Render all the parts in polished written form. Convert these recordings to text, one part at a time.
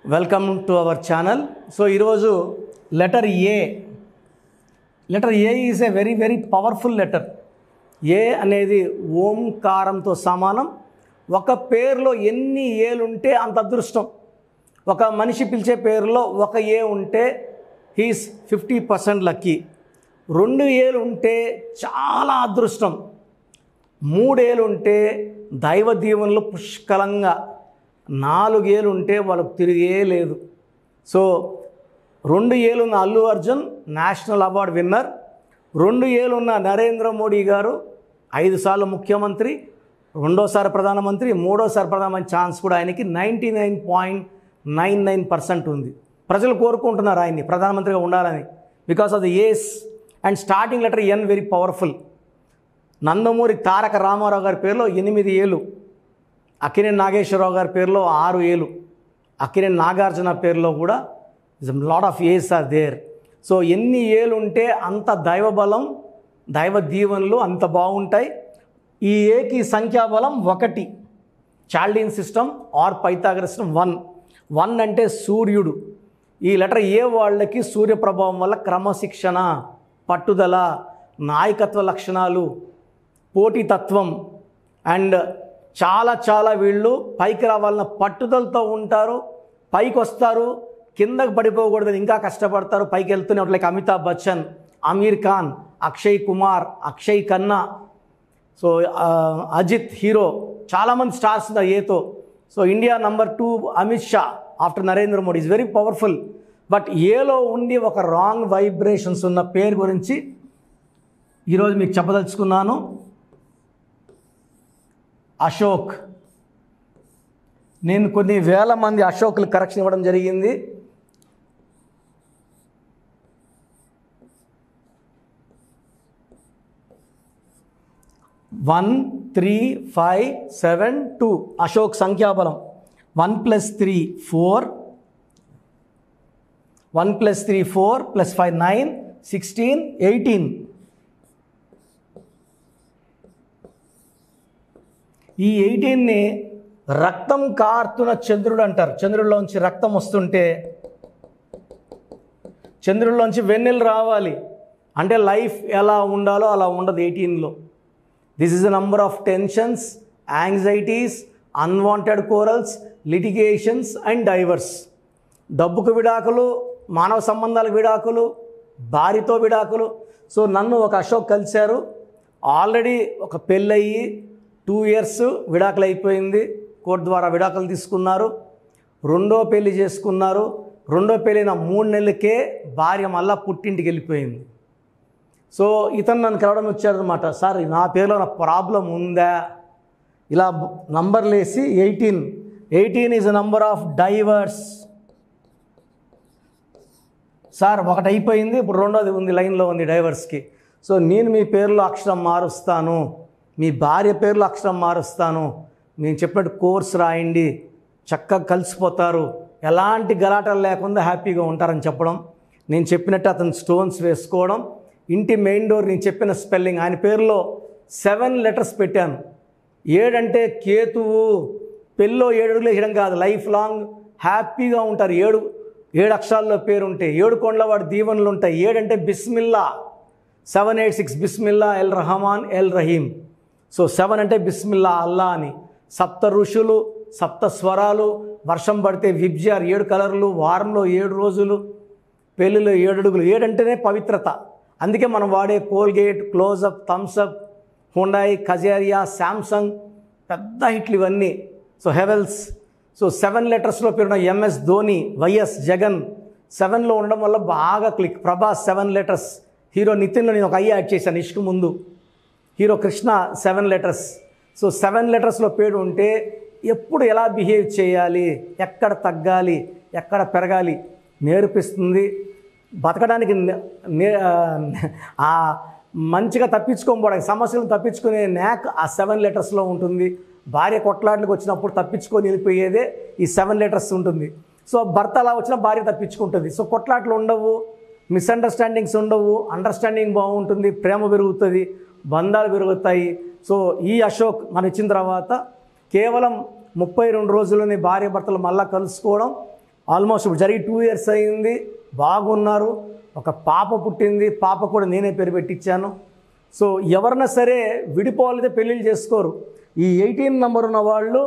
Welcome to our channel. So ఈరోజు letter A is a very powerful letter. A అనేది ఓంకారంతో సమానం. ఒక పేరులో ఎన్ని ఏలు ఉంటే అంత అదృష్టం. ఒక మనిషి పిలిచే పేరులో ఒక ఏ ఉంటే హీస్ 50% లక్కీ. 2 ఏలు ఉంటే చాలా అదృష్టం. 3 ఏలు ఉంటే దైవ దీవెనలు పుష్కలంగా. 4 ఏలు ఉంటే వాళ్ళకు తిరిగే లేదు. సో 2 ఏలు ఉన్న Allu Arjun national award winner. 2 ఏలు ఉన్న నరేంద్ర మోడీ గారు 5 సార్లు ముఖ్యమంత్రి, 2వ ప్రధానమంత్రి, 3వ ప్రధానమంత్రి ఛాన్స్ కూడా ఆయనకి 99.99% ఉంది. ప్రజలు కోరుకుంటున్నారు ఆయన్ని ప్రధానమంత్రిగా ఉండాలని because of the A's and starting letter N very powerful. Nandamuri Taraka Rama Rao గారి పేరులో 8 ఏలు, అక్కినేని నాగేశ్వరరావు గారి పేరులో 6 ఏలు, అక్కినేని నాగార్జున పేరులో కూడా lot of A's are there. So ఎన్ని ఏలు ఉంటే అంత దైవబలం, దైవ దీవెనలు అంత బాగుంటాయి. ఈ ఏకి సంఖ్యాబలం 1. Chaldean system or Pythagoras system 1 అంటే సూర్యుడు. ఈ లెటర్ ఏ వాళ్ళకి సూర్య ప్రభావం వల్ల క్రమశిక్షణ, పట్టుదల, నాయకత్వ లక్షణాలు, పోటీతత్వం అండ్ చాలా వీళ్ళు పైకి రావాలన్న పట్టుదలతో ఉంటారు. పైకి వస్తారు, కిందకు పడిపోకూడదని ఇంకా కష్టపడతారు, పైకి వెళ్తూనే ఉంటారు. Like Amitabh Bachchan, Aamir Khan, Akshay Kumar, Akshay Khanna, so Ajith hero, చాలామంది స్టార్స్ ఉన్నారు ఏతో. So India number 2 Amit Shah after Narendra Modi is very powerful. But ఏలో ఉండి ఒక రాంగ్ వైబ్రేషన్స్ ఉన్న పేరు గురించి ఈరోజు మీకు చెప్పదలుచుకున్నాను. అశోక్. నేను కొన్ని వేల మంది అశోక్లు కరెక్షన్ ఇవ్వడం జరిగింది. వన్ 3 5 7 2 అశోక్ సంఖ్యాబలం 1 + 3 4, 1 + 3 4 + 5 9 16 18. ఈ 18ని రక్తం కారుతున్న చంద్రుడు అంటారు. చంద్రుడిలోంచి రక్తం వస్తుంటే చంద్రుడిలోంచి వెన్నెలు రావాలి అంటే లైఫ్ ఎలా ఉండాలో అలా ఉండదు 18లో. This is a number of tensions, anxieties, unwanted quarrels, litigations and divorce. డబ్బుకు విడాకులు, మానవ సంబంధాలకు విడాకులు, భార్యతో విడాకులు. సో నన్ను ఒక అశోక్ కలిశారు. ఆల్రెడీ ఒక పెళ్ళయ్యి 2 years విడాకులు అయిపోయింది. కోర్టు ద్వారా విడాకులు తీసుకున్నారు. 2వ పెళ్లి చేసుకున్నారు. 2వ పెళ్ళైన 3 నెలలకే భార్య మళ్ళా పుట్టింటికి వెళ్ళిపోయింది. సో ఇతను నన్ను కలవడం వచ్చారనమాట. సార్ నా పేరులో నా ప్రాబ్లం ఉందా, ఇలా నంబర్లు వేసి 18 is a number of divorce. Sir ఒకటి అయిపోయింది, ఇప్పుడు 2వది ఉంది, లైన్లో ఉంది డైవర్స్కి. సో నేను మీ పేరులో అక్షరం మారుస్తాను, మీ భార్య పేరులో అక్షరం మారుస్తాను, నేను చెప్పినట్టు కోర్స్ రాయండి, చక్కగా కలిసిపోతారు, ఎలాంటి గలాటలు లేకుండా హ్యాపీగా ఉంటారని చెప్పడం. నేను చెప్పినట్టు అతను స్టోన్స్ వేసుకోవడం. ఇంటి మెయిన్ డోర్ నేను చెప్పిన స్పెల్లింగ్, ఆయన పేరులో 7 letters పెట్టాను. 7 అంటే కేతువు. పెళ్ళిలో 7 అడుగులు వేయడం కాదు, లైఫ్ లాంగ్ హ్యాపీగా ఉంటారు. 7 అక్షరాల్లో పేరు ఉంటే 7 కొండల వాడి దీవెనలు ఉంటాయి. 7 అంటే Bismillah, 786 Bismillah L Rahman L Rahim. So 7 అంటే బిస్మిల్లా అల్లా అని. 7 ఋషులు, 7 స్వరాలు, వర్షం పడితే విబ్జిఆర్ 7 కలర్లు, వారంలో 7 రోజులు, పెళ్ళిలో 7 అడుగులు. 7 అంటేనే పవిత్రత. అందుకే మనం వాడే Colgate, closeup, Thums Up, Hyundai, Kajaria, Samsung పెద్ద హిట్లు ఇవన్నీ. సో హెవెల్స్. సో 7 letersలో పేరున్న MS ధోని, వైఎస్ జగన్ 7లో ఉండడం వల్ల బాగా క్లిక్. ప్రభాస్ 7 letters. హీరో నితిన్లో నేను ఒక ఐ యాడ్ చేశాను ఇష్క్ ముందు. Hero Krishna 7 letters. సో 7 letersలో పేరు ఉంటే ఎప్పుడు ఎలా బిహేవ్ చేయాలి, ఎక్కడ తగ్గాలి, ఎక్కడ పెరగాలి నేర్పిస్తుంది. బతకడానికి మంచిగా తప్పించుకోకపోవడానికి, సమస్యలను తప్పించుకునే న్యాక్ ఆ 7 letersలో ఉంటుంది. భార్య కొట్లాట్లకు వచ్చినప్పుడు తప్పించుకొని వెళ్ళిపోయేదే ఈ 7 letters ఉంటుంది. సో భర్త అలా వచ్చినా భార్య తప్పించుకుంటుంది. సో కొట్లాట్లు ఉండవు, మిస్అండర్స్టాండింగ్స్ ఉండవు, అండర్స్టాండింగ్ బాగుంటుంది, ప్రేమ పెరుగుతుంది, బంధాలు పెరుగుతాయి. సో ఈ అశోక్ మనం ఇచ్చిన తర్వాత కేవలం 32 రోజుల్లోనే భార్య భర్తలు మళ్ళీ కలుసుకోవడం, ఆల్మోస్ట్ ఇప్పుడు జరిగి 2 years అయింది, బాగున్నారు. ఒక పాప పుట్టింది, పాప కూడా నేనే పేరు పెట్టించాను. సో ఎవరన్నా సరే విడిపోవాలైతే పెళ్ళిళ్ళు చేసుకోరు. ఈ 18 నెంబర్ ఉన్న వాళ్ళు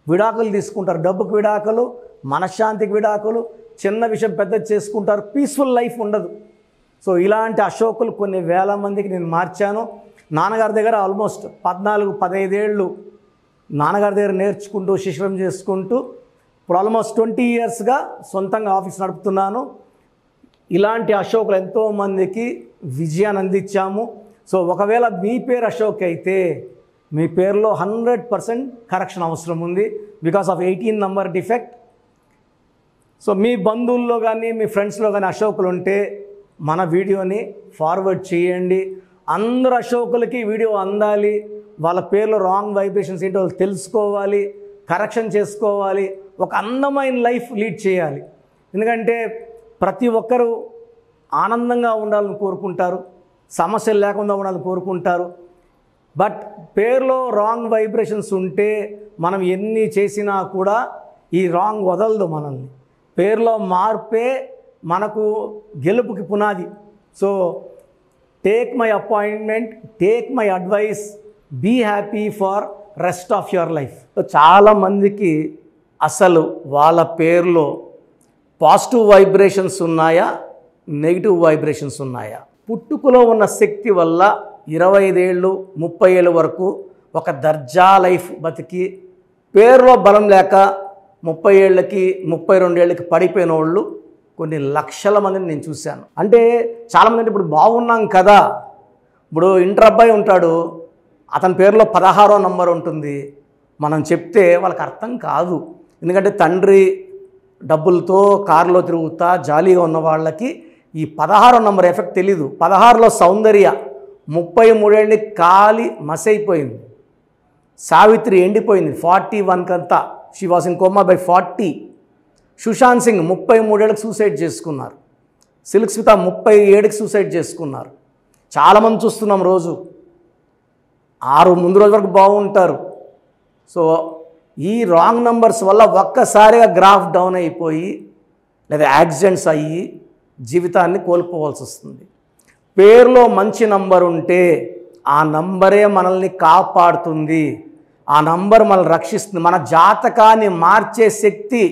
విడాకులు తీసుకుంటారు. డబ్బుకు విడాకులు, మనశ్శాంతికి విడాకులు, చిన్న విషయం పెద్దది చేసుకుంటారు. పీస్ఫుల్ లైఫ్ ఉండదు. సో ఇలాంటి అశోకులు కొన్ని వేల మందికి నేను మార్చాను. నాన్నగారి దగ్గర ఆల్మోస్ట్ 14-15 ఏళ్ళు నాన్నగారి దగ్గర నేర్చుకుంటూ శిష్యం చేసుకుంటూ ఇప్పుడు ఆల్మోస్ట్ 20 yearsగా సొంతంగా ఆఫీస్ నడుపుతున్నాను. ఇలాంటి అశోకులు ఎంతోమందికి విజయాన్ని అందించాము. సో ఒకవేళ మీ పేరు అశోక్ అయితే మీ పేరులో 100% కరెక్షన్ అవసరం ఉంది because of 18 number defect. So మీ బంధువుల్లో కానీ మీ ఫ్రెండ్స్లో కానీ అశోకులు ఉంటే మన వీడియోని ఫార్వర్డ్ చేయండి. అందరు అశోకులకి వీడియో అందాలి. వాళ్ళ పేర్లో రాంగ్ వైబ్రేషన్స్ ఏంటో వాళ్ళు తెలుసుకోవాలి, కరెక్షన్ చేసుకోవాలి, ఒక అందమైన లైఫ్ లీడ్ చేయాలి. ఎందుకంటే ప్రతి ఒక్కరూ ఆనందంగా ఉండాలని కోరుకుంటారు, సమస్యలు లేకుండా ఉండాలని కోరుకుంటారు. బట్ పేరులో రాంగ్ వైబ్రేషన్స్ ఉంటే మనం ఎన్ని చేసినా కూడా ఈ రాంగ్ వదలదు మనల్ని. పేరులో మార్పే మనకు గెలుపుకి పునాది. So take my appointment, take my advice, be happy for rest of your life. చాలామందికి అసలు వాళ్ళ పేరులో పాజిటివ్ వైబ్రేషన్స్ ఉన్నాయా, నెగిటివ్ వైబ్రేషన్స్ ఉన్నాయా? పుట్టుకలో ఉన్న శక్తి వల్ల 25 ఏళ్ళు 30 ఏళ్ళ వరకు ఒక దర్జా లైఫ్ బతికి పేరులో బలం లేక 30 ఏళ్ళకి 32 ఏళ్ళకి పడిపోయిన వాళ్ళు కొన్ని లక్షల మందిని నేను చూశాను. అంటే చాలామంది అంటే ఇప్పుడు బాగున్నాం కదా, ఇప్పుడు ఇంటర్ అబ్బాయి ఉంటాడు, అతని పేరులో 16వ నంబర్ ఉంటుంది. మనం చెప్తే వాళ్ళకి అర్థం కాదు. ఎందుకంటే తండ్రి డబ్బులతో కారులో తిరుగుతా జాలీగా ఉన్న వాళ్ళకి ఈ 16వ నంబర్ ఎఫెక్ట్ తెలీదు. 16లో సౌందర్య 33 ఏళ్ళకి కాలి మసైపోయింది. సావిత్రి ఎండిపోయింది 41 కంతా, she was in coma by 40. Sushant Singh 33 ఏళ్ళకి సూసైడ్ చేసుకున్నారు. సిల్క్ స్మిత 37కి సూసైడ్ చేసుకున్నారు. చాలామంది చూస్తున్నాం రోజు 6 ముందు రోజు వరకు బాగుంటారు. సో ఈ రాంగ్ నంబర్స్ వల్ల ఒక్కసారిగా గ్రాఫ్ డౌన్ అయిపోయి లేదా యాక్సిడెంట్స్ అయ్యి జీవితాన్ని కోల్పోవాల్సి వస్తుంది. పేరులో మంచి నంబర్ ఉంటే ఆ నంబరే మనల్ని కాపాడుతుంది, ఆ నంబర్ మనల్ని రక్షిస్తుంది. మన జాతకాన్ని మార్చే శక్తి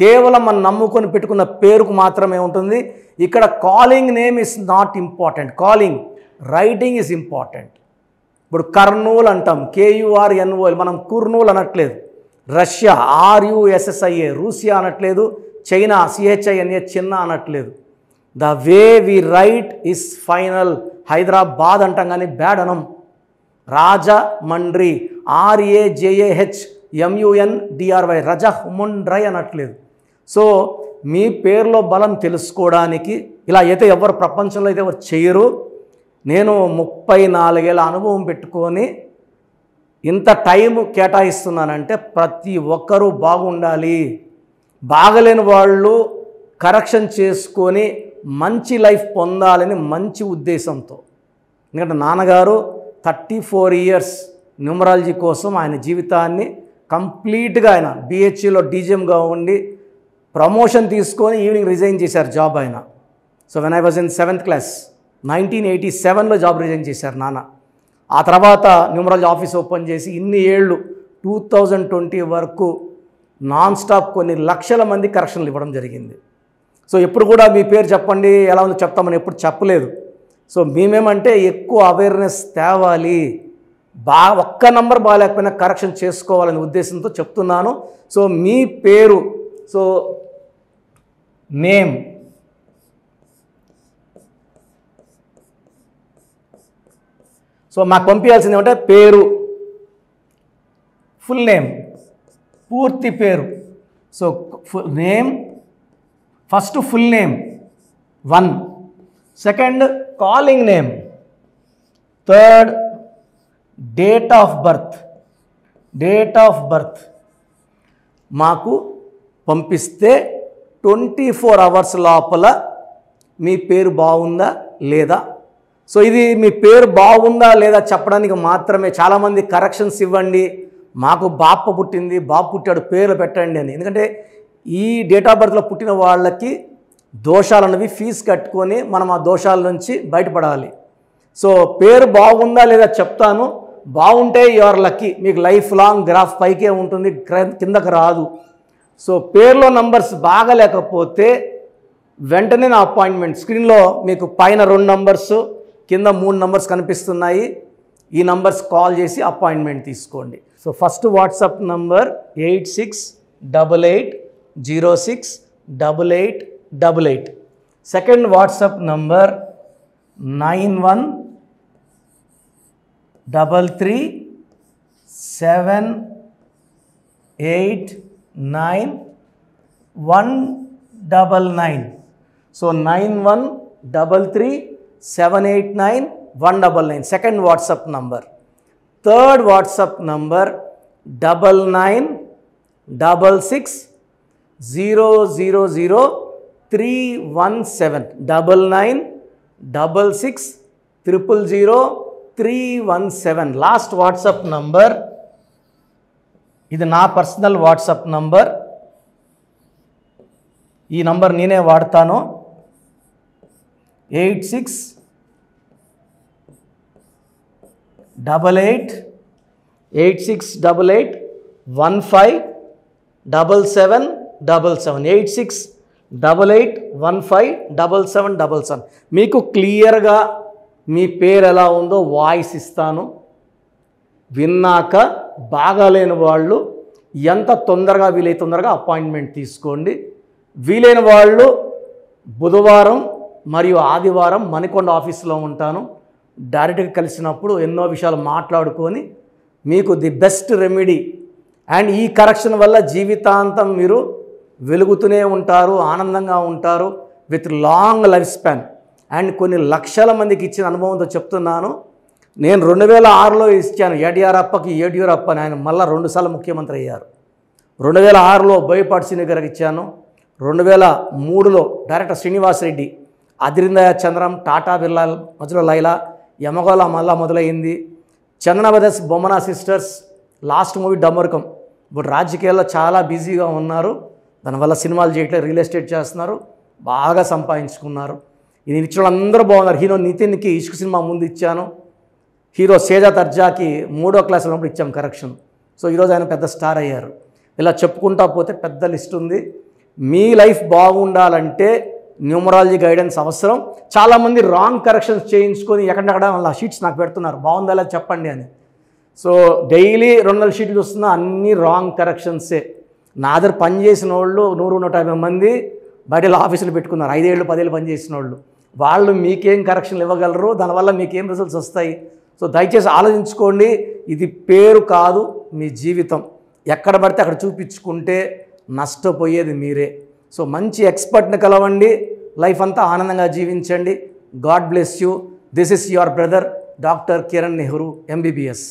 కేవలం మనం నమ్ముకొని పెట్టుకున్న పేరుకు మాత్రమే ఉంటుంది. ఇక్కడ calling name is not important, calling writing is important. ఇప్పుడు కర్నూలు అంటాం, KURNOL, మనం కుర్నూలు అనట్లేదు. రష్యా RUSSIA, రూసియా అనట్లేదు. చైనా CHINA, చిన్న అనట్లేదు. The way we write is final. Hyderabad అంటాం కానీ బ్యాడ్ అనం. రాజమండ్రి RAJAHMUNDRY, రజముండ్రై అనట్లేదు. సో మీ పేరులో బలం తెలుసుకోవడానికి ఇలా అయితే ఎవరు ప్రపంచంలో అయితే ఎవరు చేయరు. నేను 34 ఏళ్ళ అనుభవం పెట్టుకొని ఇంత టైం కేటాయిస్తున్నానంటే ప్రతి ఒక్కరూ బాగుండాలి. బాగలేని వాళ్ళు కరెక్షన్ చేసుకొని మంచి లైఫ్ పొందాలని మంచి ఉద్దేశంతో. ఎందుకంటే నాన్నగారు 34 years న్యూమరాలజీ కోసం ఆయన జీవితాన్ని కంప్లీట్గా ఆయన BHEలో DGMగా ఉండి ప్రమోషన్ తీసుకొని ఈవినింగ్ రిజైన్ చేశారు జాబ్ ఆయన. So when I was in 7th class 1987లో జాబ్ రిజైన్ చేశారు నాన్న. ఆ తర్వాత న్యూమరాలజీ ఆఫీస్ ఓపెన్ చేసి ఇన్ని ఏళ్ళు 2020 వరకు నాన్ స్టాప్ కొన్ని లక్షల మంది కరెక్షన్లు ఇవ్వడం జరిగింది. సో ఎప్పుడు కూడా మీ పేరు చెప్పండి ఎలా ఉందో చెప్తామని ఎప్పుడు చెప్పలేదు. సో మేమేమంటే ఎక్కువ అవేర్నెస్ తేవాలి, ఒక్క నంబర్ బాగాలేకపోయినా కరెక్షన్ చేసుకోవాలనే ఉద్దేశంతో చెప్తున్నాను. సో మీ పేరు, సో నేమ్, సో మాకు పంపించాల్సింది ఏమంటే పేరు, ఫుల్ నేమ్, పూర్తి పేరు. So name first full name 1, second calling name, third date of birth మాకు పంపిస్తే 24 hours లోపల మీ పేరు బాగుందా లేదా. సో ఇది మీ పేరు బాగుందా లేదా చెప్పడానికి మాత్రమే. చాలామంది కరెక్షన్స్ ఇవ్వండి, మాకు బాప పుట్టింది, బాబు పుట్టాడు, పేర్లు పెట్టండి అని. ఎందుకంటే ఈ డేట్ ఆఫ్ బర్త్లో పుట్టిన వాళ్ళకి దోషాలు అన్నవి ఫీజు కట్టుకొని మనం ఆ దోషాల నుంచి బయటపడాలి. సో పేరు బాగుందా లేదా చెప్తాను. బాగుంటే యువర్ లక్కీ, మీకు లైఫ్ లాంగ్ గ్రాఫ్ పైకే ఉంటుంది, కిందకు రాదు. సో పేరులో నంబర్స్ బాగలేకపోతే వెంటనే నా అపాయింట్మెంట్ స్క్రీన్లో మీకు పైన 2 నంబర్స్ కింద 3 నంబర్స్ కనిపిస్తున్నాయి. ఈ నంబర్స్ కాల్ చేసి అపాయింట్మెంట్ తీసుకోండి. So first WhatsApp number 8688068888. Second WhatsApp number 9133789199. So 9133789199 second WhatsApp number. Third WhatsApp number 9966000317 9966000317 last WhatsApp number. ఇది నా పర్సనల్ వాట్సాప్ నంబర్. ఈ నంబర్ నేనే వాడతాను. 8688157777 8688157777. మీకు క్లియర్గా మీ పేరు ఎలా ఉందో వాయిస్ ఇస్తాను. విన్నాక బాగాలేని వాళ్ళు ఎంత తొందరగా వీలైతే తొందరగా అపాయింట్మెంట్ తీసుకోండి. వీలైన వాళ్ళు బుధవారం మరియు ఆదివారం మణికొండ ఆఫీస్లో ఉంటాను. డైరెక్ట్గా కలిసినప్పుడు ఎన్నో విషయాలు మాట్లాడుకొని మీకు ది బెస్ట్ రెమెడీ అండ్ ఈ కరెక్షన్ వల్ల జీవితాంతం మీరు వెలుగుతూనే ఉంటారు, ఆనందంగా ఉంటారు with long life span. And కొన్ని లక్షల మందికి ఇచ్చిన అనుభవంతో చెప్తున్నాను. నేను 2006లో ఇచ్చాను యడియూరప్పకి. యడియూరప్ప ఆయన మళ్ళీ 2 సార్లు ముఖ్యమంత్రి అయ్యారు. 2006లో బోయపాటి శ్రీని గారికి ఇచ్చాను. 2003లో director Srinivas Reddy, Adirindaya Chandram, Tata Birla Madhyalo Laila, Yamagola Malla Modalaindi. Chandana brothers, Bommana sisters, last movie Damarukam. ఇప్పుడు రాజకీయాల్లో చాలా బిజీగా ఉన్నారు, దానివల్ల సినిమాలు చేయట్లేదు, రియల్ ఎస్టేట్ చేస్తున్నారు, బాగా సంపాదించుకున్నారు. ఇది ఇచ్చిన అందరూ బాగున్నారు. హీరో నితిన్కి ఇష్క్ సినిమా ముందు ఇచ్చాను. హీరో సేజా తర్జాకి 3వ క్లాస్ ఉన్నప్పుడు ఇచ్చాం కరెక్షన్. సో ఈరోజు ఆయన పెద్ద స్టార్ అయ్యారు. ఇలా చెప్పుకుంటా పోతే పెద్ద లిస్ట్ ఉంది. మీ లైఫ్ బాగుండాలంటే న్యూమరాలజీ గైడెన్స్ అవసరం. చాలామంది రాంగ్ కరెక్షన్స్ చేయించుకొని ఎక్కడెక్కడ వాళ్ళ షీట్స్ నాకు పెడుతున్నారు, బాగుందా లేదా చెప్పండి అని. సో డైలీ 200 షీట్లు చూస్తున్నా అన్నీ రాంగ్ కరెక్షన్సే. నా దగ్గర పనిచేసిన వాళ్ళు 100-150 మంది బయట ఆఫీసులు పెట్టుకున్నారు, 5 ఏళ్ళు 10 ఏళ్ళు పనిచేసిన వాళ్ళు. వాళ్ళు మీకేం కరెక్షన్లు ఇవ్వగలరు, దానివల్ల మీకేం రిజల్ట్స్ వస్తాయి. సో దయచేసి ఆలోచించుకోండి. ఇది పేరు కాదు, మీ జీవితం. ఎక్కడ పడితే అక్కడ చూపించుకుంటే నష్టపోయేది మీరే. సో మంచి ఎక్స్పర్ట్ని కలవండి, లైఫ్ అంతా ఆనందంగా జీవించండి. God bless you. This is your brother doctor Kiran Nehru, MBBS.